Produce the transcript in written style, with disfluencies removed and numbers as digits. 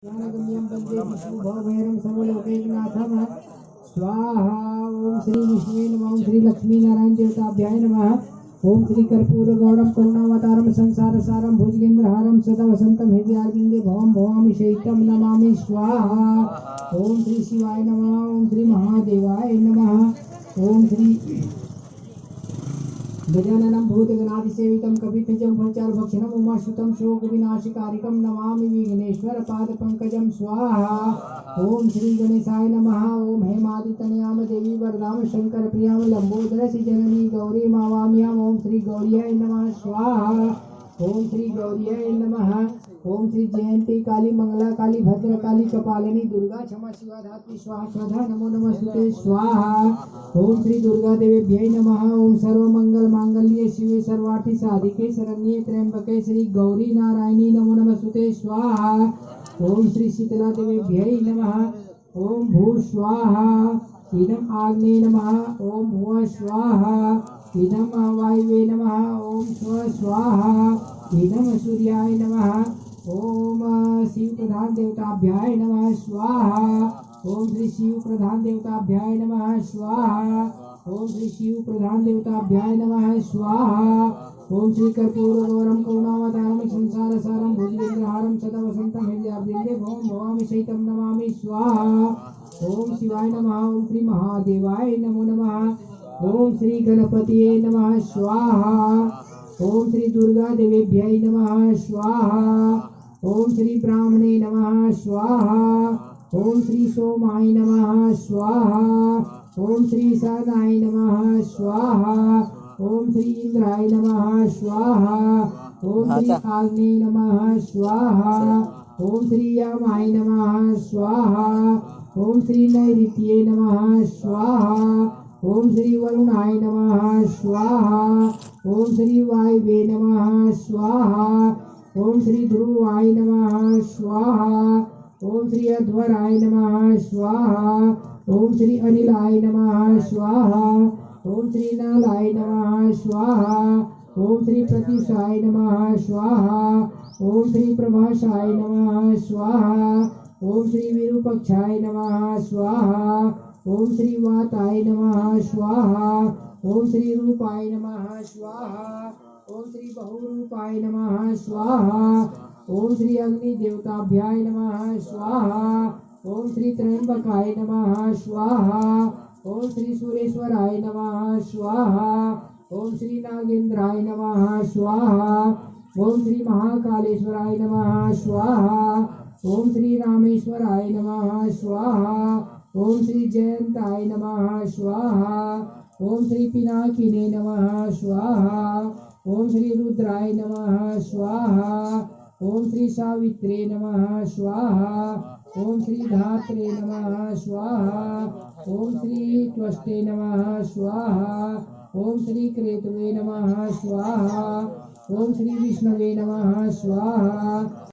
ज्ञानगम्यं वन्दे विष्णुभवभैरं सर्वलोकैकनाथं स्वाहा। ओम श्री विष्णुवे नमः। ओम श्री लक्ष्मी नारायण देवताभ्याय नमः। ओम श्री कर्पूर गौरम करुणावतारम संसार सारम भुजगेंद्रहारम सदा वसंतम हृदयारविंदे भवम भवामि शैत्यम नमामि स्वाहा। ओम श्री शिवाय नमः। ओम श्री महादेवाय नमः। ओम श्री गजाननं भूतगणाधिसेवितं कपिध्वजं फलचारुभक्षणं उमाश्रुतं शोकविनाशकारिकं नमामि विघ्नेश्वरपादपङ्कजं स्वाहा। ओम श्री गणेशाय नमः। ओम हेमादितनयाम देवी वरदाम शंकरप्रियां लंबोदरसि जननी गौरी मावाम्याम्। ओम श्री गौर्याय नमः स्वाहा। ओम श्री गौर्याय नमः। ओम श्री जयंती काली मंगला काली भद्र काली कपालिनी दुर्गा क्षमा शिवा धात्री स्वाहा स्वधा नमो नमस्ते स्वाहा। ओम श्री दुर्गा देवीभ्यै नमः। ओम सर्वमंगल मांगल्ये शिवे सर्वार्थी साधिके शरण्ये त्र्यंबके श्री गौरी नारायणी नमो नमस्ते स्वाहा। ओम श्री शीतला देवीभ्यै नमः। ओम भू स्वाहा इदम आग्ने नमः। ओम भुव स्वाहा इदम वायुवे नमः। ओम स्व स्वाहा इदम सूर्याय नमः। ओम शिव प्रधान देवताभ्याय नमः स्वाहा। ओम श्री शिव प्रधान देवताभ्याय नमः स्वाहा। ओम श्री शिव प्रधान देवताभ्याय नमः स्वाहा। ओम श्री कर्पूर गौरम करुणावतारम संसार सारम भुजगेंद्रहारम सदा वसंतम हृदयारविंदे भवम भवामि शैत्यम नमामि स्वाहा। ओम शिवाय नमः। ओम श्री महादेवाय नमो नमः। ओम श्री गणपतिये नमः स्वाहा। ओम श्री दुर्गा देवीभ्यै नमः स्वाहा। ओम श्री ब्राह्मणे नमः स्वाहा। ओम श्री सोमाय नमः स्वाहा। ओम श्री सदाय नमः स्वाहा। ओम श्री इंद्राय नमः स्वाहा। ओम श्री आग्ने नमः स्वाहा। ओम श्री यमाय नमः स्वाहा। ओम श्री नैऋत्ये नमः स्वाहा। ओम श्री वरुणाय नमः स्वाहा। ओम श्री वायवे नमः स्वाहा। ओम श्री ध्रुवाय नमः स्वाहा। ओम श्री अध्वराय नमः स्वाहा। ओम श्री अनिलाय नमः स्वाहा। ओम श्री नालाय नमः स्वाहा। ओम श्री प्रतीशाय नमः स्वाहा। ओम श्री प्रभाषाय नमः स्वाहा। ओम श्री विरूपक्षाय नमः स्वाहा। ओम श्री वाताय नमः स्वाहा। ओम श्री रूपाय नमः स्वाहा। ओम श्री बहुरूपाय नमः स्वाहा। ओम श्री अग्नि देवताभ्याय नमः स्वाहा। ओम श्री त्र्यंबकाय नमः स्वाहा। ओम श्री सुरेश्वराय नमः स्वाहा। ओम श्री नागेंद्राय नमः स्वाहा। ओम श्री महाकालेश्वराय नमः स्वाहा। ओम श्री रामेश्वराय नमः स्वाहा। ओम श्री जयंताय नमः स्वाहा। ओम श्री पिनाकिने नमः स्वाहा। ओम श्री रुद्राय नमः स्वाहा। ओम श्री सावित्रे नमः स्वाहा। ओम श्री धात्रे नमः स्वाहा। ओम श्री त्वष्टे नमः स्वाहा। ओम श्री क्रेतवे नमः स्वाहा। ओम श्री विष्णवे नमः स्वाहा।